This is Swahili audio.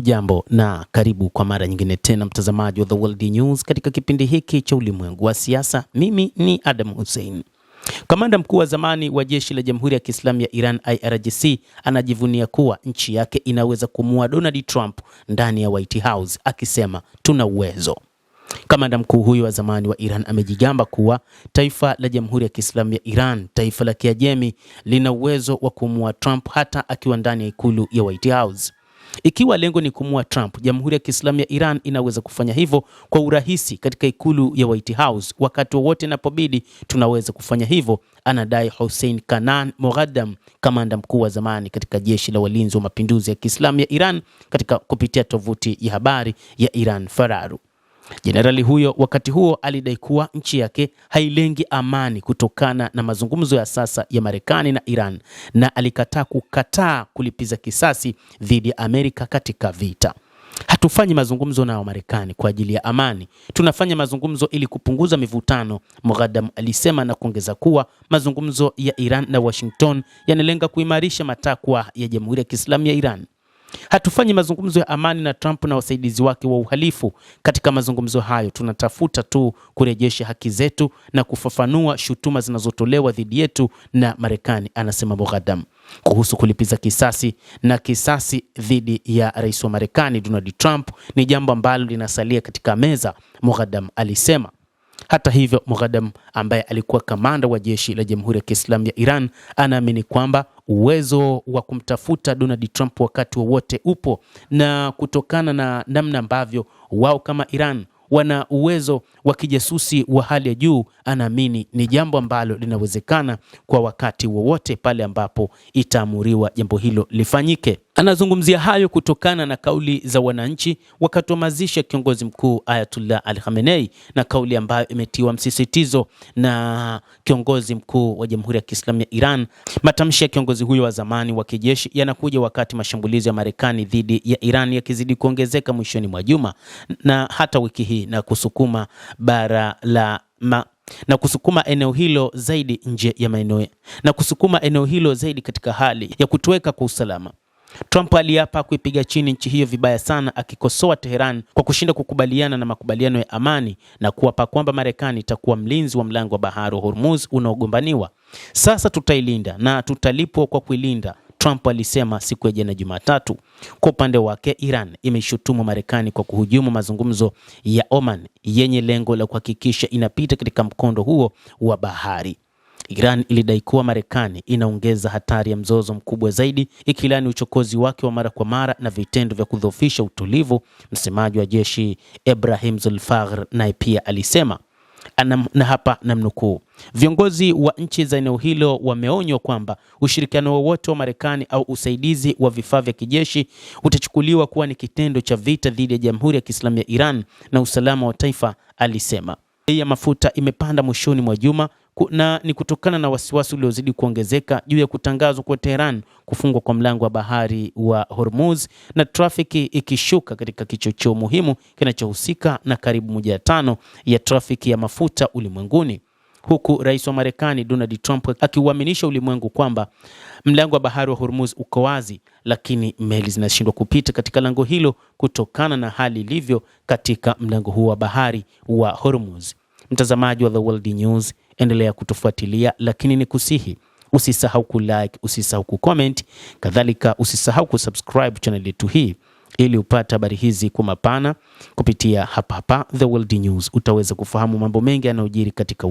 Hujambo na karibu kwa mara nyingine tena mtazamaji wa The World News katika kipindi hiki cha ulimwengu wa siasa. Mimi ni Adam Hussein. Kamanda mkuu wa zamani wa jeshi la Jamhuri ya Kiislamu ya Iran IRGC anajivunia kuwa nchi yake inaweza kumuua Donald Trump ndani ya White House, akisema tuna uwezo. Kamanda mkuu huyo wa zamani wa Iran amejigamba kuwa taifa la Jamhuri ya Kiislamu ya Iran, taifa la Kiajemi, lina uwezo wa kumuua Trump hata akiwa ndani ya ikulu ya White House. Ikiwa lengo ni kumuua Trump, Jamhuri ya Kiislamu ya Iran inaweza kufanya hivyo kwa urahisi katika ikulu ya White House. Wakati wowote inapobidi tunaweza kufanya hivyo, anadai Hossein Kanan Moghaddam, kamanda mkuu wa zamani katika jeshi la walinzi wa mapinduzi ya Kiislamu ya Iran, katika kupitia tovuti ya habari ya Iran Fararu. Jenerali huyo wakati huo alidai kuwa nchi yake hailengi amani kutokana na mazungumzo ya sasa ya Marekani na Iran, na alikataa kulipiza kisasi dhidi ya Amerika katika vita. Hatufanyi mazungumzo na Marekani kwa ajili ya amani, tunafanya mazungumzo ili kupunguza mivutano, Moghaddam alisema, na kuongeza kuwa mazungumzo ya Iran na Washington yanalenga kuimarisha matakwa ya Jamhuri ya Kiislamu ya Iran. Hatufanyi mazungumzo ya amani na Trump na wasaidizi wake wa uhalifu. Katika mazungumzo hayo tunatafuta tu kurejesha haki zetu na kufafanua shutuma zinazotolewa dhidi yetu na Marekani, anasema Moghaddam. Kuhusu kulipiza kisasi dhidi ya rais wa Marekani Donald Trump ni jambo ambalo linasalia katika meza, Moghaddam alisema. Hata hivyo, Moghaddam ambaye alikuwa kamanda wa jeshi la Jamhuri ya Kiislamu ya Iran anaamini kwamba uwezo wa kumtafuta Donald Trump wakati wowote upo, na kutokana na namna ambavyo wao kama Iran wana uwezo wa kijasusi wa hali ya juu, anaamini ni jambo ambalo linawezekana kwa wakati wowote pale ambapo itaamuriwa jambo hilo lifanyike. Anazungumzia hayo kutokana na kauli za wananchi wakati wa mazishi ya kiongozi mkuu Ayatollah Ali Khamenei, na kauli ambayo imetiwa msisitizo na kiongozi mkuu wa Jamhuri ya Kiislamu ya Iran. Matamshi ya kiongozi huyo wa zamani wa kijeshi yanakuja wakati mashambulizi ya Marekani dhidi ya Iran yakizidi kuongezeka mwishoni mwa juma na hata wiki hii, na kusukuma eneo hilo zaidi nje ya maeneo, na kusukuma eneo hilo zaidi katika hali ya kutoweka kwa usalama. Trump aliapa kuipiga chini nchi hiyo vibaya sana, akikosoa Tehran kwa kushinda kukubaliana na makubaliano ya amani na kuapa kwamba Marekani itakuwa mlinzi wa mlango wa bahari wa Hormuz unaogombaniwa. Sasa tutailinda na tutalipwa kwa kuilinda, Trump alisema siku ya jana Jumatatu. Kwa upande wake, Iran imeshutumu Marekani kwa kuhujumu mazungumzo ya Oman yenye lengo la kuhakikisha inapita katika mkondo huo wa bahari. Iran ilidai kuwa Marekani inaongeza hatari ya mzozo mkubwa zaidi, ikilani uchokozi wake wa mara kwa mara na vitendo vya kudhoofisha utulivu. Msemaji wa jeshi Ebrahim Zulfaghr naye pia alisema, na hapa namnukuu, viongozi wa nchi za eneo hilo wameonywa kwamba ushirikiano wowote wa Marekani au usaidizi wa vifaa vya kijeshi utachukuliwa kuwa ni kitendo cha vita dhidi ya Jamhuri ya Kiislamu ya Iran na usalama wa taifa, alisema. Bei ya mafuta imepanda mwishoni mwa juma na ni kutokana na wasiwasi uliozidi kuongezeka juu ya kutangazwa kwa Tehran kufungwa kwa mlango wa bahari wa Hormuz, na trafiki ikishuka katika kichocheo muhimu kinachohusika na karibu 1/5 ya trafiki ya mafuta ulimwenguni, huku rais wa Marekani Donald Trump akiuaminisha ulimwengu kwamba mlango wa bahari wa Hormuz uko wazi, lakini meli zinashindwa kupita katika lango hilo kutokana na hali ilivyo katika mlango huo wa bahari wa Hormuz. Mtazamaji wa The World News, endelea kutufuatilia, lakini ni kusihi usisahau kulike, usisahau kucomment, kadhalika usisahau kusubscribe channel yetu hii ili upate habari hizi kwa mapana kupitia hapa The World News. Utaweza kufahamu mambo mengi yanayojiri katika